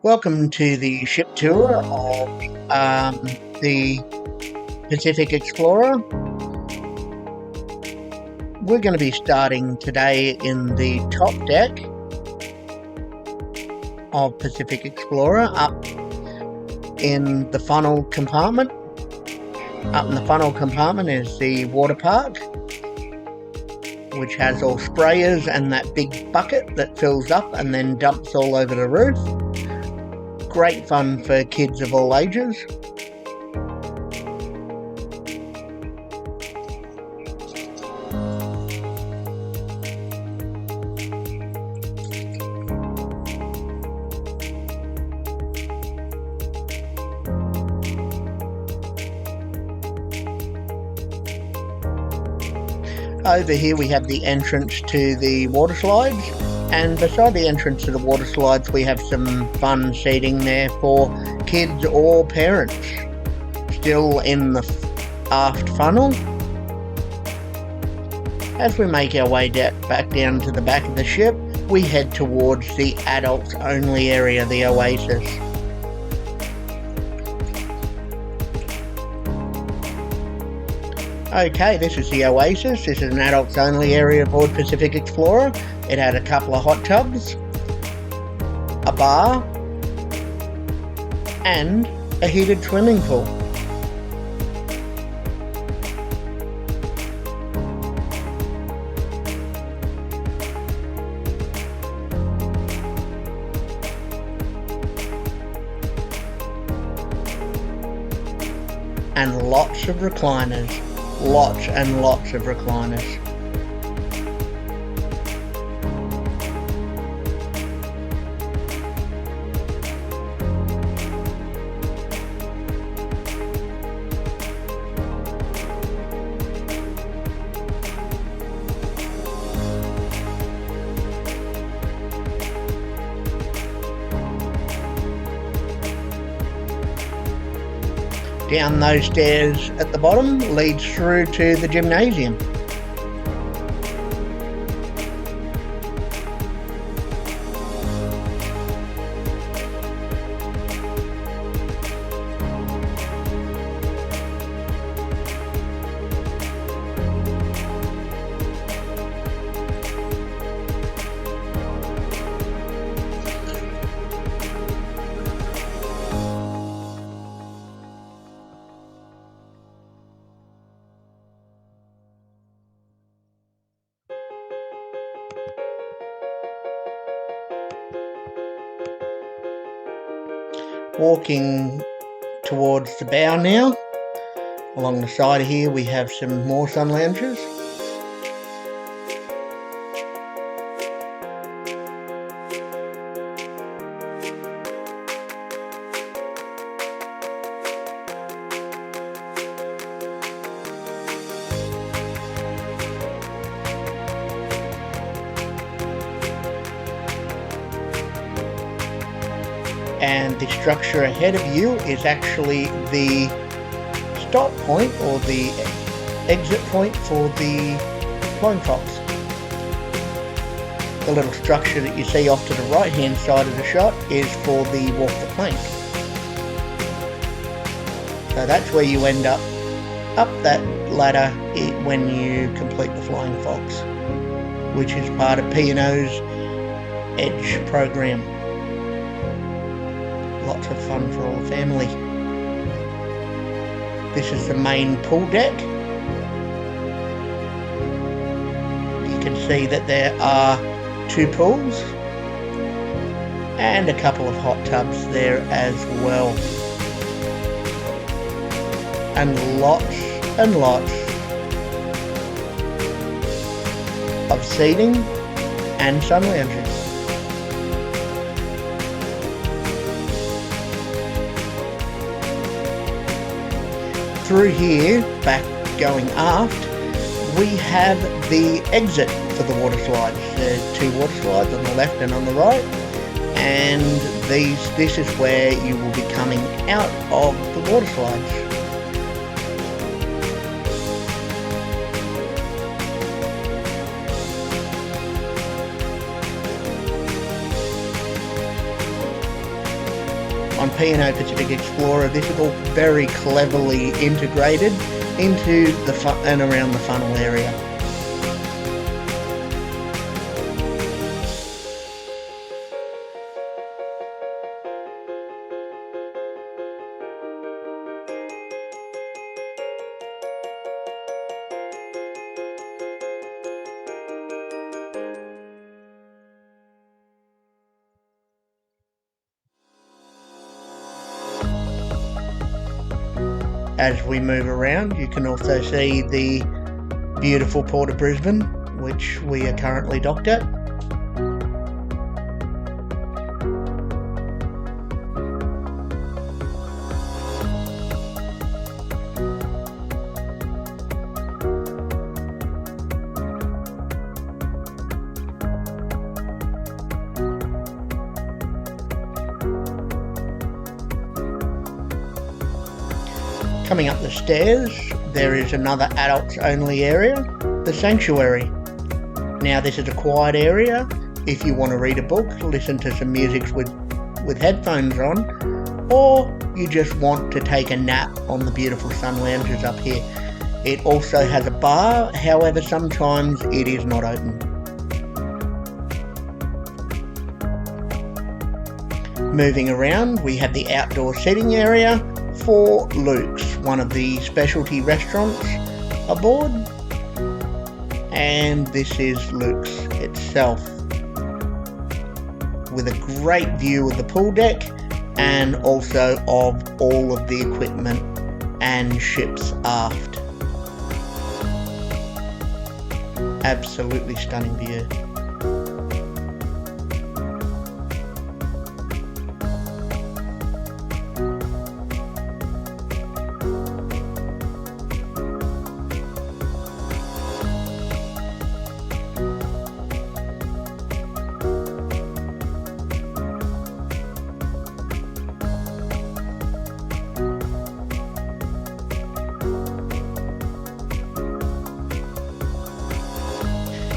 Welcome to the ship tour of the Pacific Explorer. We're going to be starting today in the top deck of Pacific Explorer, up in the funnel compartment. Up in the funnel compartment is the water park, which has all sprayers and that big bucket that fills up and then dumps all over the roof. Great fun for kids of all ages. Over here we have the entrance to the water slides, and beside the entrance to the water slides we have some fun seating there for kids or parents. Still in the aft funnel. As we make our way back down to the back of the ship, we head towards the adults only area, the Oasis. Okay, this is the Oasis. This is an adults only area aboard Pacific Explorer. It had a couple of hot tubs, a bar, and a heated swimming pool. And lots of recliners. Lots and lots of recliners. Down those stairs at the bottom leads through to the gymnasium. Walking towards the bow now. Along the side here we have some more sun lounges. And the structure ahead of you is actually the stop point or the exit point for the flying fox. The little structure that you see off to the right hand side of the shot is for the walk the plank. So that's where you end up that ladder when you complete the flying fox, which is part of P&O's Edge program. Lots of fun for all the family. This is the main pool deck. You can see that there are 2 pools and a couple of hot tubs there as well. And lots of seating and sun lounges. Through here, back going aft, we have the exit for the water slides. There are 2 water slides on the left and on the right, and this is where you will be coming out of the water slides. on P&O Pacific Explorer, this is all very cleverly integrated into the and around the funnel area. As we move around, you can also see the beautiful Port of Brisbane, which we are currently docked at. Coming up the stairs, there is another adults only area, the sanctuary. Now this is a quiet area. If you want to read a book, listen to some music with headphones on, or you just want to take a nap on the beautiful sun lounges up here. It also has a bar, however sometimes it is not open. Moving around, we have the outdoor seating area for Luke's, one of the specialty restaurants aboard, and this is Luke's itself, with a great view of the pool deck and also of all of the equipment and ships aft. Absolutely stunning view.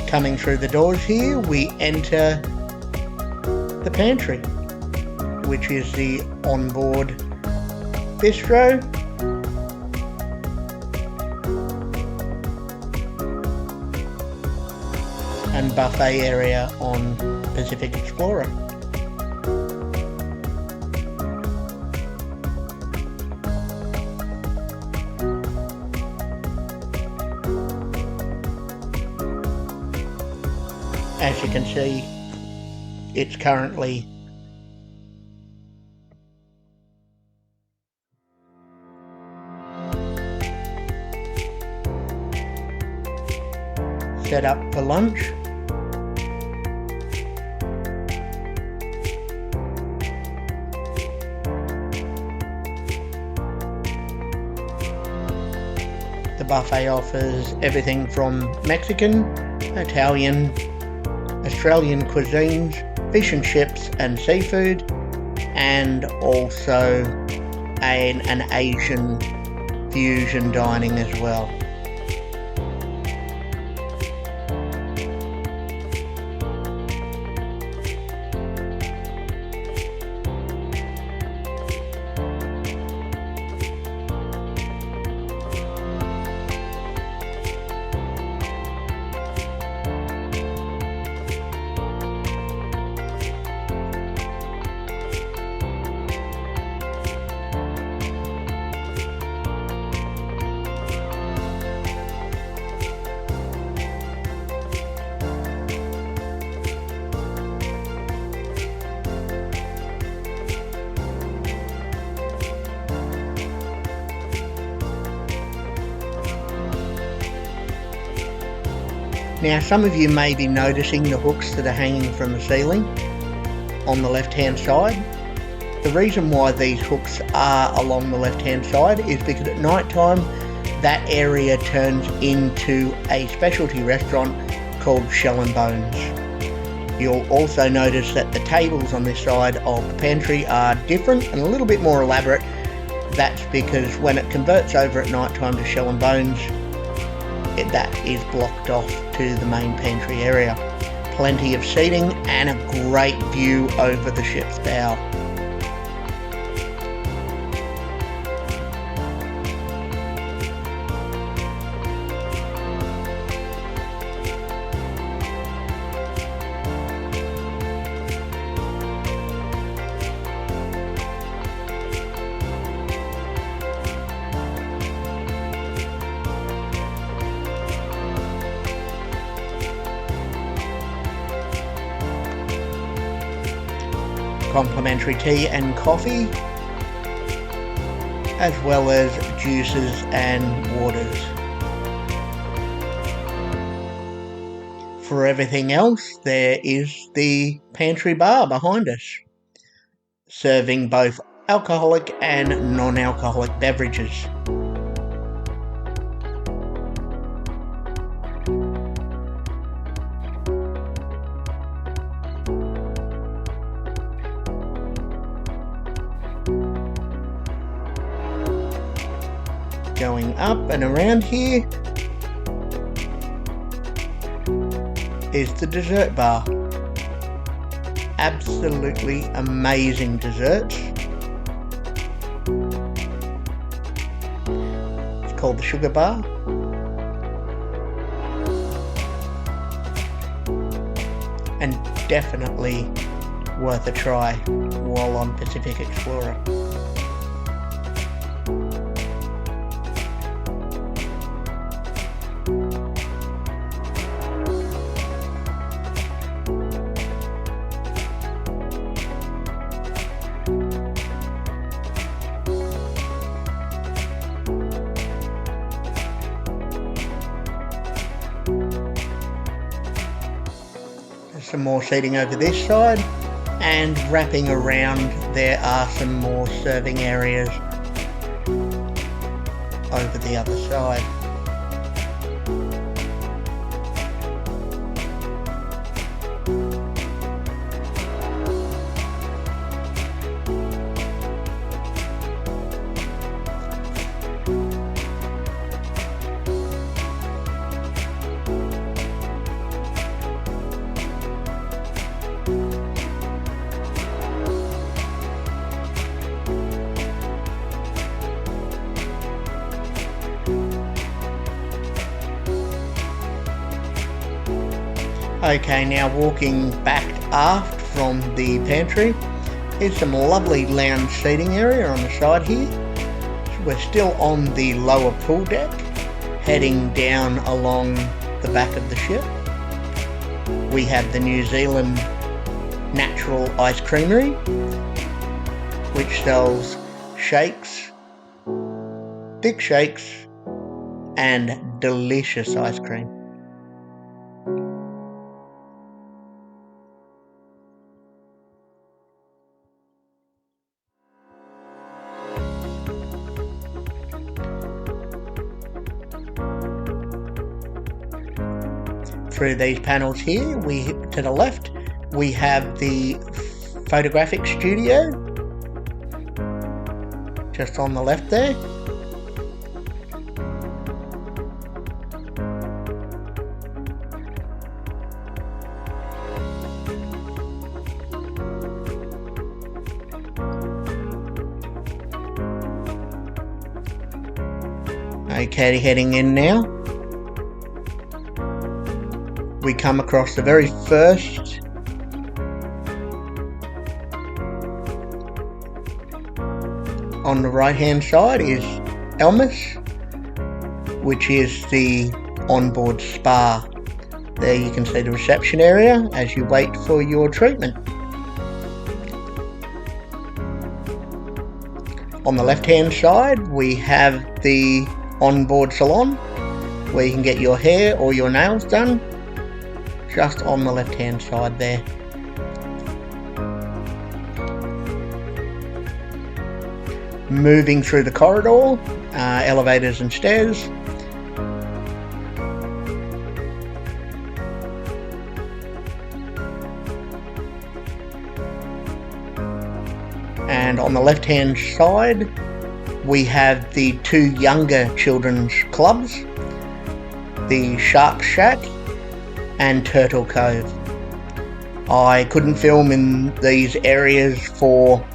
Coming through the doors here, we enter the Pantry, which is the onboard bistro. And buffet area on Pacific Explorer. As you can see, it's currently set up for lunch. The buffet offers everything from Mexican, Italian, Australian cuisines, fish and chips and seafood, and also an Asian fusion dining as well. Now some of you may be noticing the hooks that are hanging from the ceiling on the left hand side. The reason why these hooks are along the left hand side is because at night time that area turns into a specialty restaurant called Shell and Bones. You'll also notice that the tables on this side of the pantry are different and a little bit more elaborate. That's because when it converts over at night time to Shell and Bones, that is blocked off to the main pantry area. Plenty of seating and a great view over the ship's bow. complimentary tea and coffee, as well as juices and waters. For everything else, there is the pantry bar behind us, serving both alcoholic and non-alcoholic beverages. Going up and around here is the dessert bar. Absolutely amazing desserts. It's called the Sugar Bar. And definitely worth a try while on Pacific Explorer. Some more seating over this side, and wrapping around there are some more serving areas over the other side. Okay, now walking back aft from the pantry, here's some lovely lounge seating area on the side here. So we're still on the lower pool deck, heading down along the back of the ship. We have the New Zealand Natural Ice Creamery, which sells shakes, thick shakes, and delicious ice cream. Through these panels here, to the left, we have the photographic studio, just on the left there. Okay, heading in now. We come across the very first on the right hand side is Elmas, which is the onboard spa. There you can see the reception area as you wait for your treatment. On the left hand side we have the onboard salon, where you can get your hair or your nails done, just on the left hand side there. Moving through the corridor, elevators and stairs. And on the left hand side we have the two younger children's clubs, the Shark Shack and Turtle Cove. I couldn't film in these areas for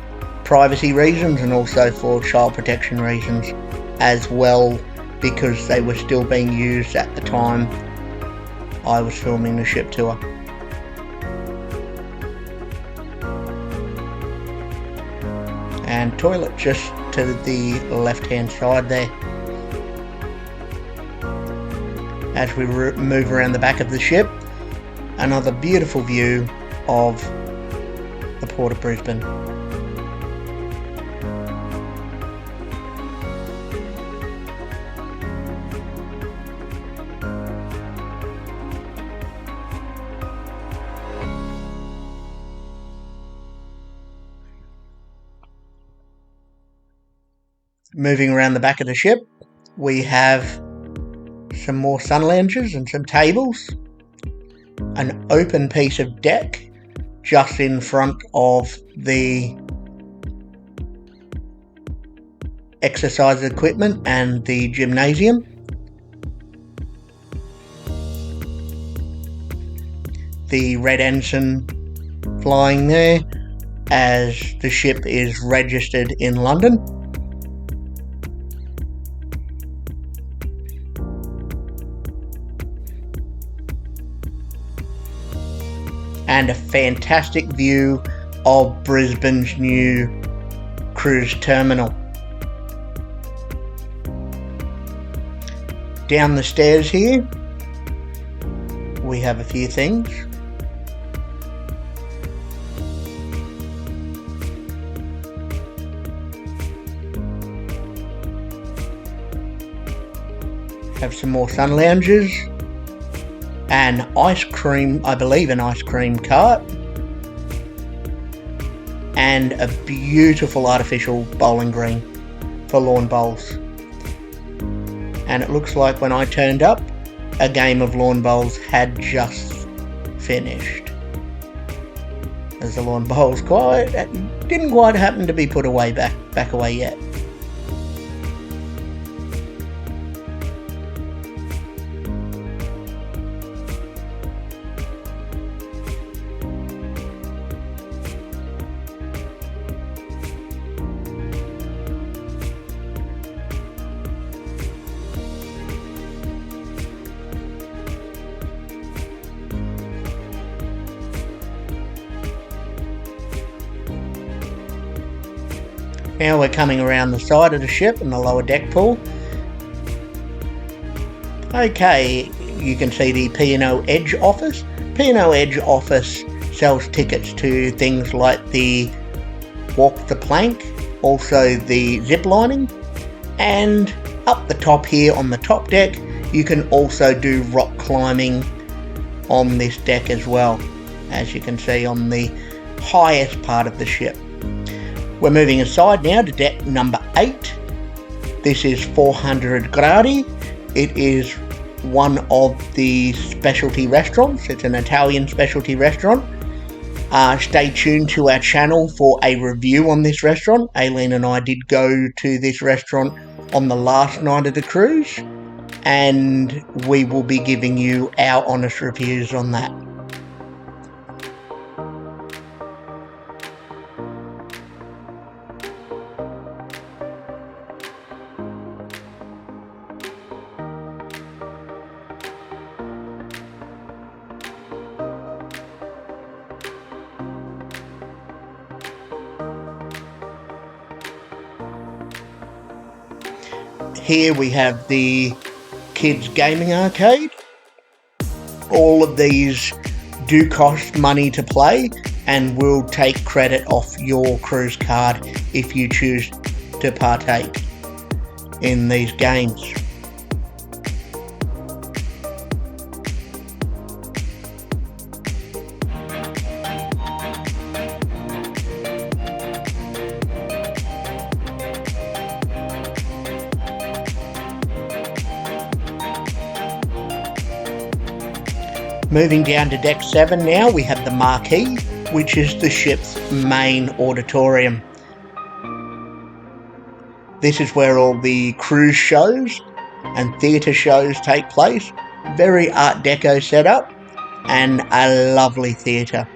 privacy reasons and also for child protection reasons as well, because they were still being used at the time I was filming the ship tour. And toilet just to the left hand side there. As we move around the back of the ship, another beautiful view of the Port of Brisbane. Moving around the back of the ship, we have some more sun lounges and some tables, an open piece of deck just in front of the exercise equipment and the gymnasium. The red ensign flying there as the ship is registered in London. And a fantastic view of Brisbane's new cruise terminal. Down the stairs here, we have a few things. Have some more sun lounges. An ice cream, I believe an ice cream cart, and a beautiful artificial bowling green for lawn bowls. And it looks like when I turned up, a game of lawn bowls had just finished, as the lawn bowls didn't quite happen to be put away back away yet. Now we're coming around the side of the ship and the lower deck pool. Okay, you can see the P&O Edge office. P&O Edge office sells tickets to things like the walk the plank, also the zip lining, and up the top here on the top deck you can also do rock climbing on this deck as well, as you can see on the highest part of the ship. We're moving aside now to deck number 8. This is 400 Gradi. It is one of the specialty restaurants. It's an Italian specialty restaurant. Stay tuned to our channel for a review on this restaurant. Aileen and I did go to this restaurant on the last night of the cruise, and we will be giving you our honest reviews on that. Here we have the kids gaming arcade. All of these do cost money to play and will take credit off your cruise card if you choose to partake in these games. Moving down to deck 7 now, we have the Marquee, which is the ship's main auditorium. This is where all the cruise shows and theatre shows take place. Very Art Deco setup and a lovely theatre.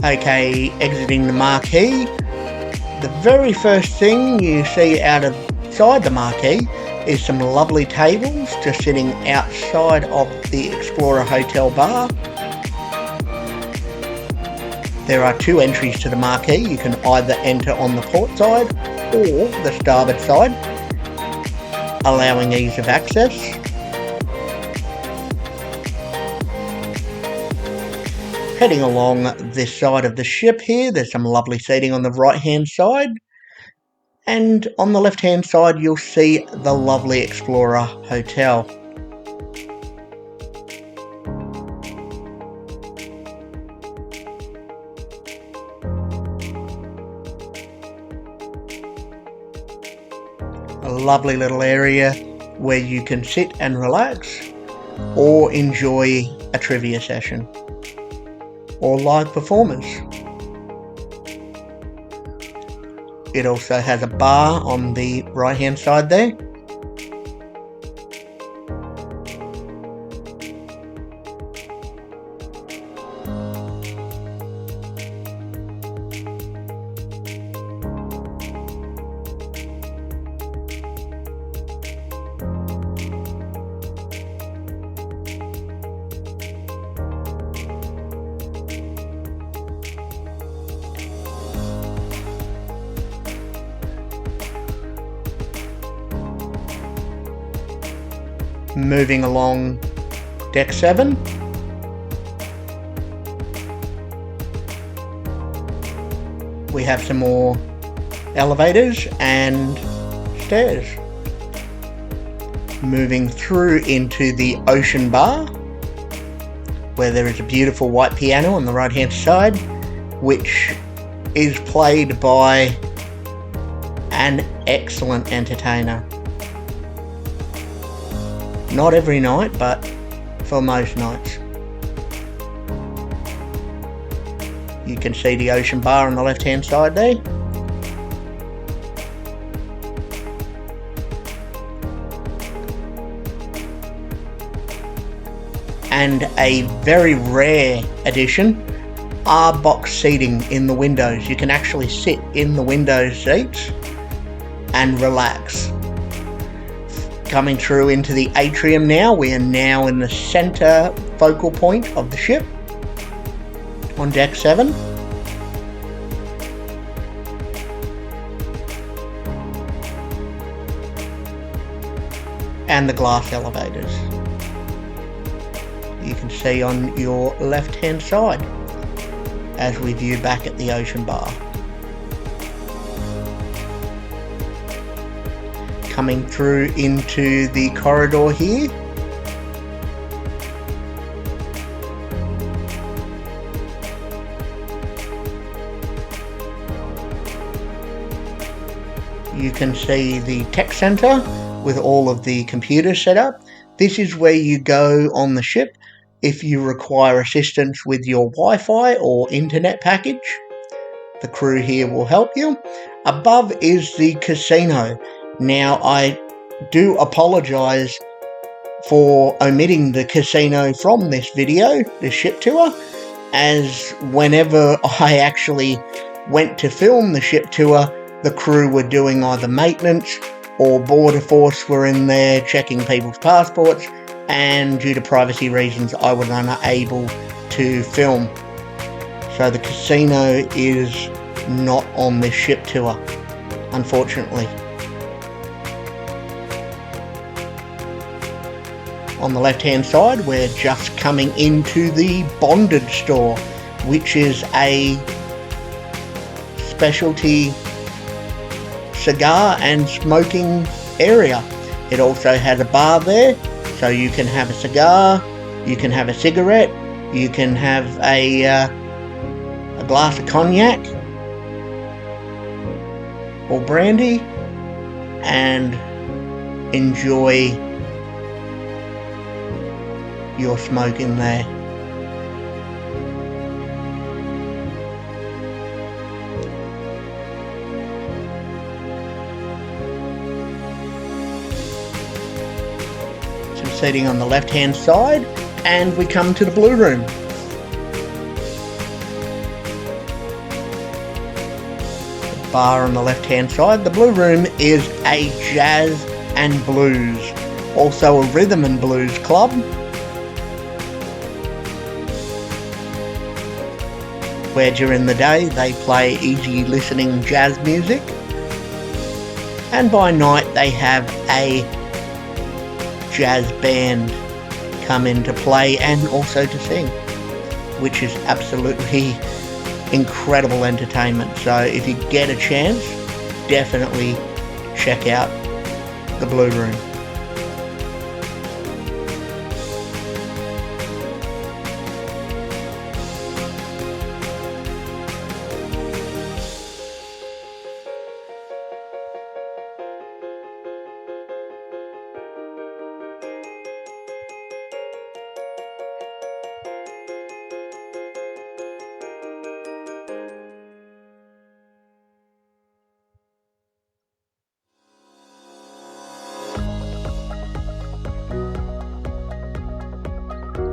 Okay, exiting the Marquee, The very first thing you see outside the Marquee is some lovely tables just sitting outside of the Explorer Hotel bar. There are two entries to the Marquee. You can either enter on the port side or the starboard side, allowing ease of access. Heading along this side of the ship here, there's some lovely seating on the right hand side, and on the left hand side you'll see the lovely Explorer Hotel. A lovely little area where you can sit and relax or enjoy a trivia session or live performance. It also has a bar on the right hand side there. Moving along deck 7, we have some more elevators and stairs. Moving through into the ocean bar, where there is a beautiful white piano on the right hand side, which is played by an excellent entertainer. Not every night, but for most nights. You can see the ocean bar on the left hand side there. And a very rare addition are box seating in the windows. You can actually sit in the window seats and relax. Coming through into the atrium now, we are now in the centre focal point of the ship on deck 7. And the glass elevators you can see on your left hand side as we view back at the ocean bar. Coming through into the corridor here, you can see the tech center with all of the computers set up. This is where you go on the ship if you require assistance with your Wi-Fi or internet package. The crew here will help you. Above is the casino. Now, I do apologise for omitting the casino from this video, the ship tour, as whenever I actually went to film the ship tour, the crew were doing either maintenance or Border Force were in there checking people's passports, and due to privacy reasons I was unable to film. So the casino is not on this ship tour, unfortunately. On the left hand side, we're just coming into the Bonded store, which is a specialty cigar and smoking area. It also has a bar there, so you can have a cigar, you can have a cigarette, you can have a glass of cognac or brandy and enjoy your smoke in there. Some seating on the left hand side, and we come to the blue room. The bar on the left hand side. The blue room is a jazz and blues, also a rhythm and blues club, where during the day they play easy listening jazz music, and by night they have a jazz band come in to play and also to sing, which is absolutely incredible entertainment. So if you get a chance, definitely check out the Blue Room.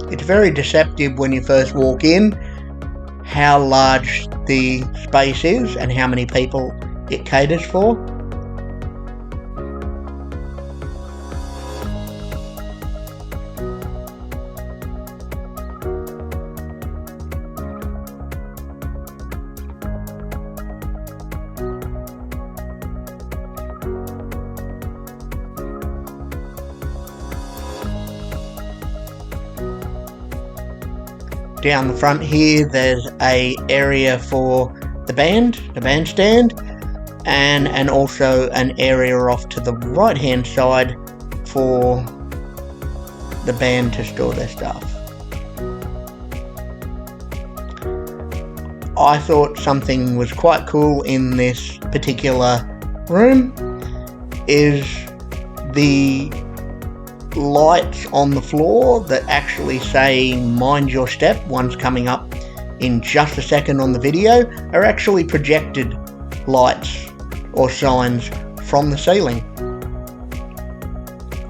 It's very deceptive when you first walk in, how large the space is and how many people it caters for. Down the front here, there's a area for the bandstand, and also an area off to the right hand side for the band to store their stuff. I thought something was quite cool in this particular room is the lights on the floor that actually say "Mind Your Step." One's coming up in just a second on the video, are actually projected lights or signs from the ceiling.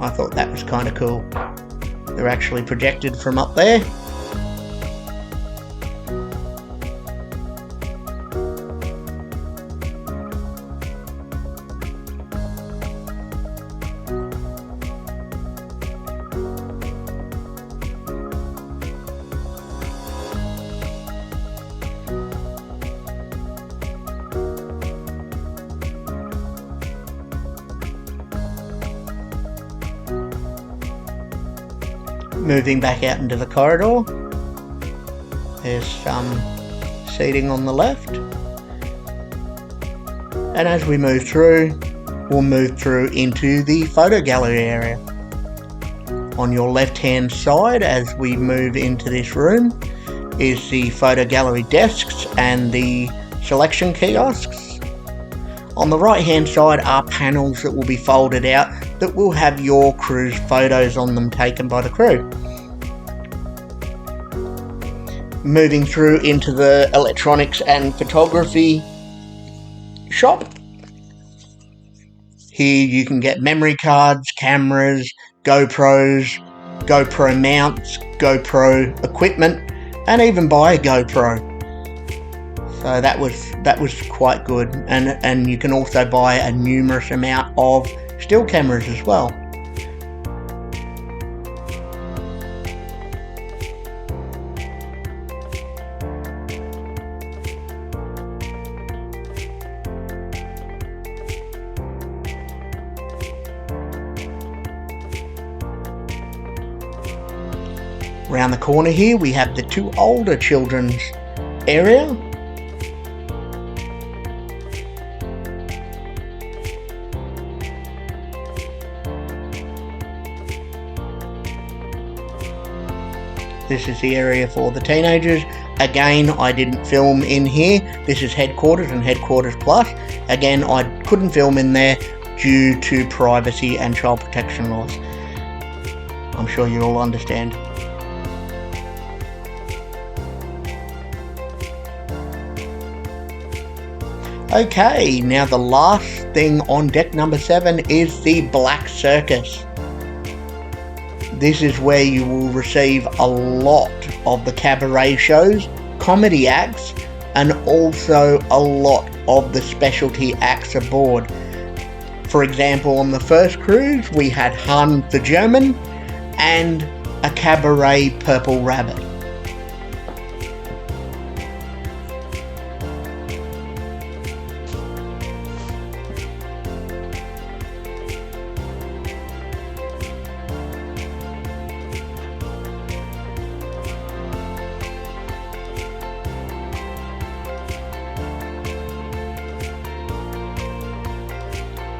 I thought that was kind of cool. They're actually projected from up there. Moving back out into the corridor, there's some seating on the left, and as we move through, we'll move through into the photo gallery area. On your left hand side, as we move into this room, is the photo gallery desks and the selection kiosks. On the right hand side are panels that will be folded out that will have your crew's photos on them taken by the crew. Moving through into the electronics and photography shop. Here you can get memory cards, cameras, GoPros, GoPro mounts, GoPro equipment, and even buy a GoPro. So that was quite good, and you can also buy a numerous amount of still cameras as well. Around the corner here we have the two older children's area. This is the area for the teenagers. Again, I didn't film in here. This is headquarters and headquarters plus. Again, I couldn't film in there due to privacy and child protection laws. I'm sure you all understand. Okay, now the last thing on deck number 7 is the Black Circus. This is where you will receive a lot of the cabaret shows, comedy acts, and also a lot of the specialty acts aboard. For example, on the first cruise we had Hans the German and a cabaret Purple Rabbit.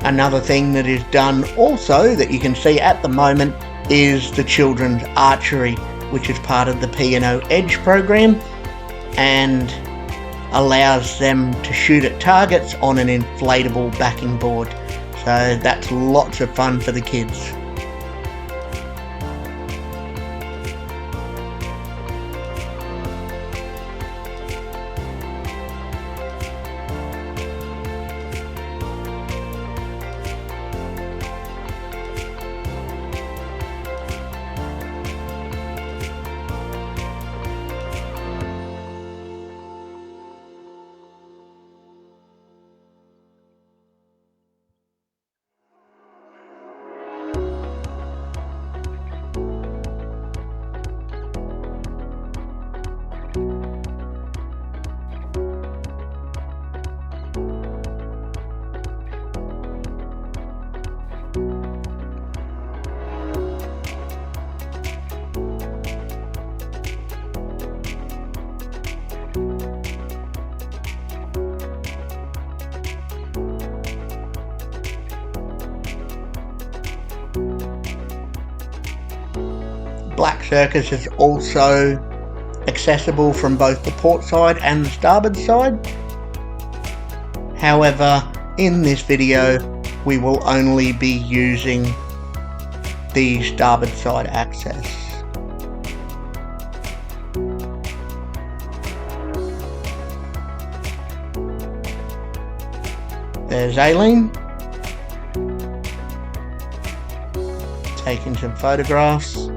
Another thing that is done also that you can see at the moment is the children's archery, which is part of the P&O Edge program and allows them to shoot at targets on an inflatable backing board. So that's lots of fun for the kids. Black Circus is also accessible from both the port side and the starboard side. However, in this video we will only be using the starboard side access. There's Aileen taking some photographs.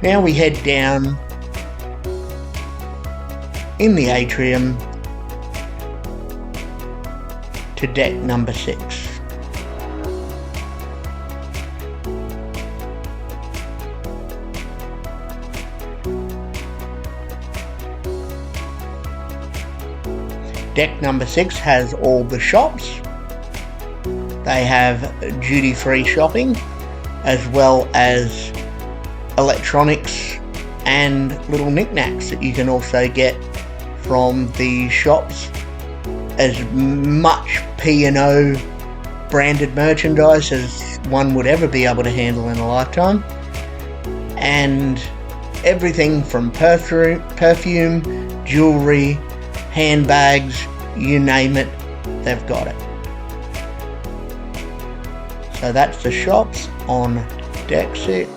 Now we head down in the atrium to deck number 6. Deck number 6 has all the shops. They have duty-free shopping as well as electronics and little knickknacks that you can also get from the shops, as much P&O branded merchandise as one would ever be able to handle in a lifetime, and everything from perfume, jewellery, handbags, you name it, they've got it. So that's the shops on deck 6.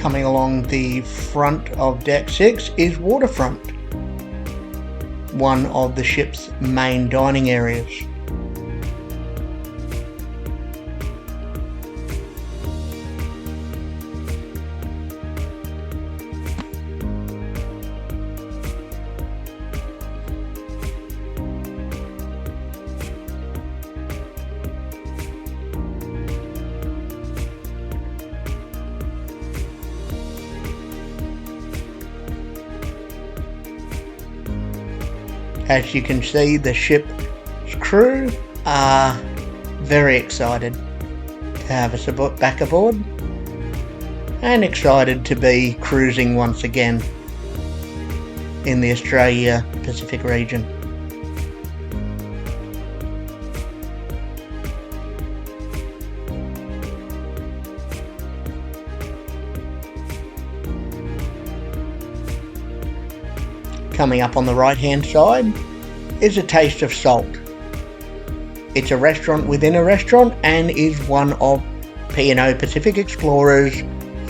Coming along the front of Deck 6 is Waterfront, one of the ship's main dining areas. As you can see, the ship's crew are very excited to have us back aboard and excited to be cruising once again in the Australia Pacific region. Coming up on the right hand side is A Taste of Salt. It's a restaurant within a restaurant and is one of P&O Pacific Explorer's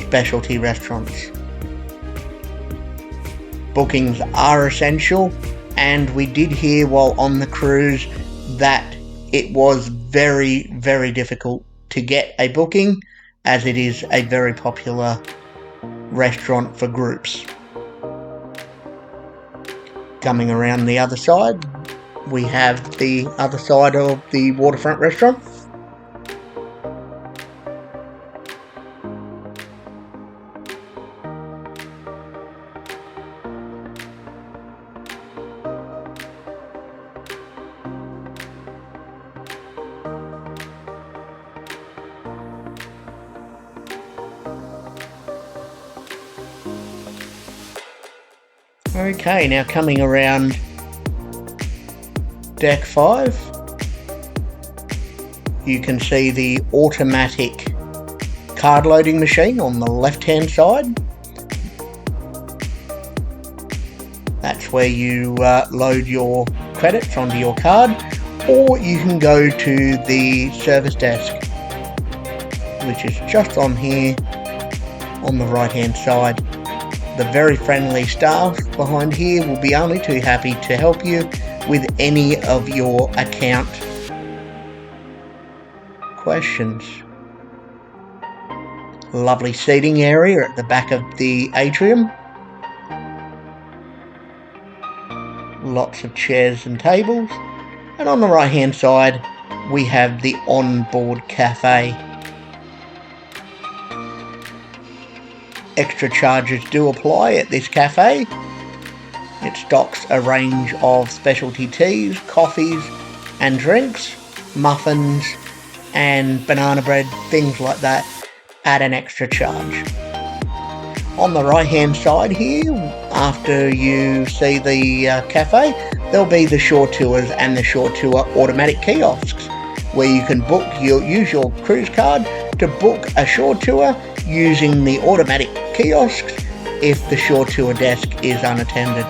specialty restaurants. Bookings are essential, and we did hear while on the cruise that it was very, very difficult to get a booking, as it is a very popular restaurant for groups. Coming around the other side, we have the other side of the Waterfront restaurant. Okay, now coming around Deck 5, you can see the automatic card loading machine on the left hand side. That's where you load your credits onto your card, or you can go to the service desk, which is just on here on the right hand side. The very friendly staff behind here will be only too happy to help you with any of your account questions. Lovely seating area at the back of the atrium. Lots of chairs and tables. And on the right hand side we have the Onboard Cafe. Extra charges do apply at this cafe. It stocks a range of specialty teas, coffees and drinks, muffins and banana bread, things like that, at an extra charge. On the right hand side here, after you see the cafe, there'll be the shore tours and the shore tour automatic kiosks, where you can use your cruise card to book a shore tour using the automatic kiosks if the shore tour desk is unattended.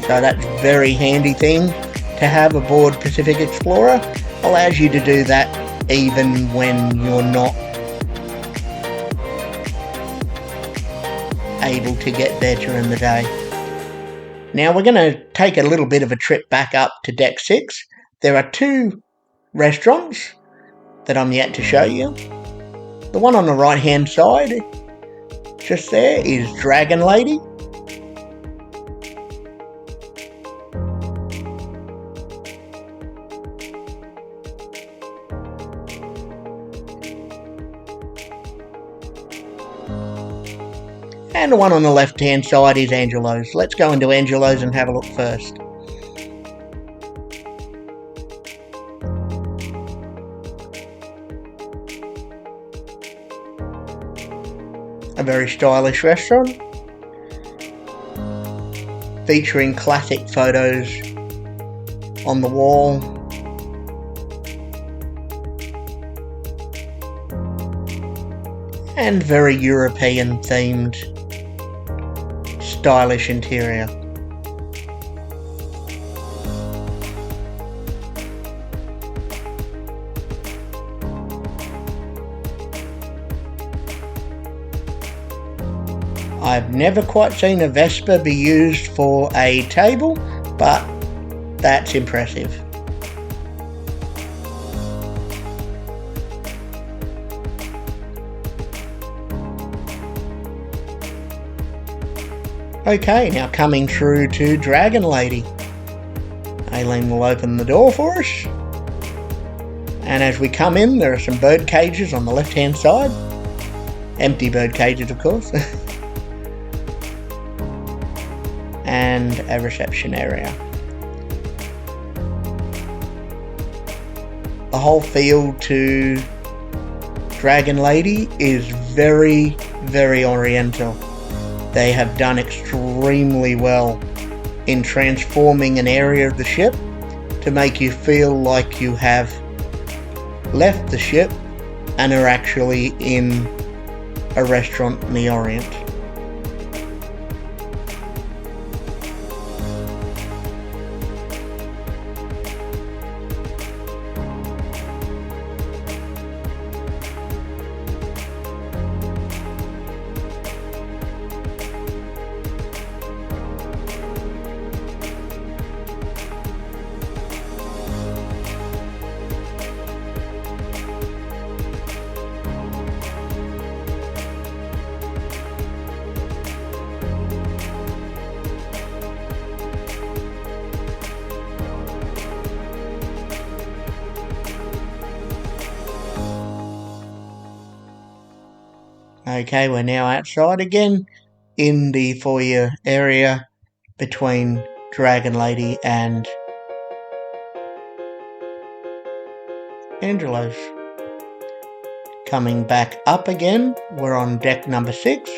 So that's a very handy thing to have aboard Pacific Explorer. Allows you to do that even when you're not able to get there during the day. Now we're going to take a little bit of a trip back up to Deck 6. There are two restaurants that I'm yet to show you. The one on the right hand side, just there, is Dragon Lady. And the one on the left hand side is Angelo's. Let's go into Angelo's and have a look first. A very stylish restaurant, featuring classic photos on the wall. And very European themed, stylish interior. I've never quite seen a Vespa be used for a table, but that's impressive. Okay, now coming through to Dragon Lady. Aileen will open the door for us. And as we come in, there are some bird cages on the left-hand side. Empty bird cages, of course. And a reception area. The whole feel to Dragon Lady is very, very oriental. They have done extremely well in transforming an area of the ship to make you feel like you have left the ship and are actually in a restaurant in the Orient. Okay, we're now outside again in the foyer area between Dragon Lady and Angelo's. Coming back up again, we're on deck number 6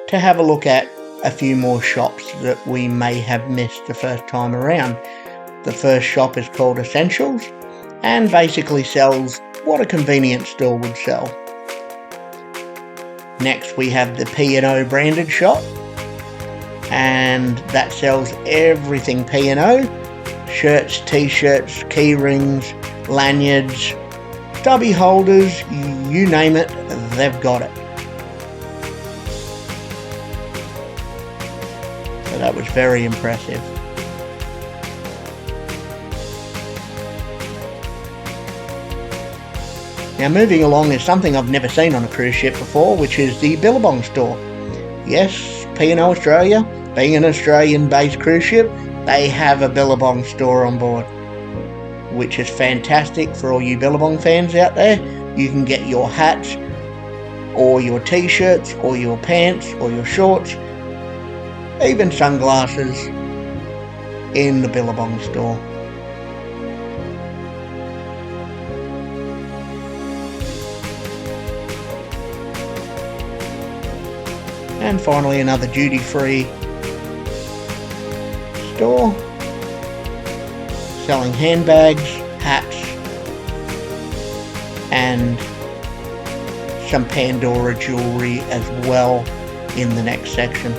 to have a look at a few more shops that we may have missed the first time around. The first shop is called Essentials and basically sells what a convenience store would sell. Next we have the P&O branded shop, and that sells everything P&O, shirts, t-shirts, key rings, lanyards, stubby holders, you name it, they've got it. So that was very impressive. Now moving along is something I've never seen on a cruise ship before, which is the Billabong store. Yes, P&O Australia, being an Australian-based cruise ship, they have a Billabong store on board, which is fantastic for all you Billabong fans out there. You can get your hats, or your t-shirts, or your pants, or your shorts, even sunglasses in the Billabong store. And finally another duty-free store selling handbags, hats and some Pandora jewellery as well in the next section.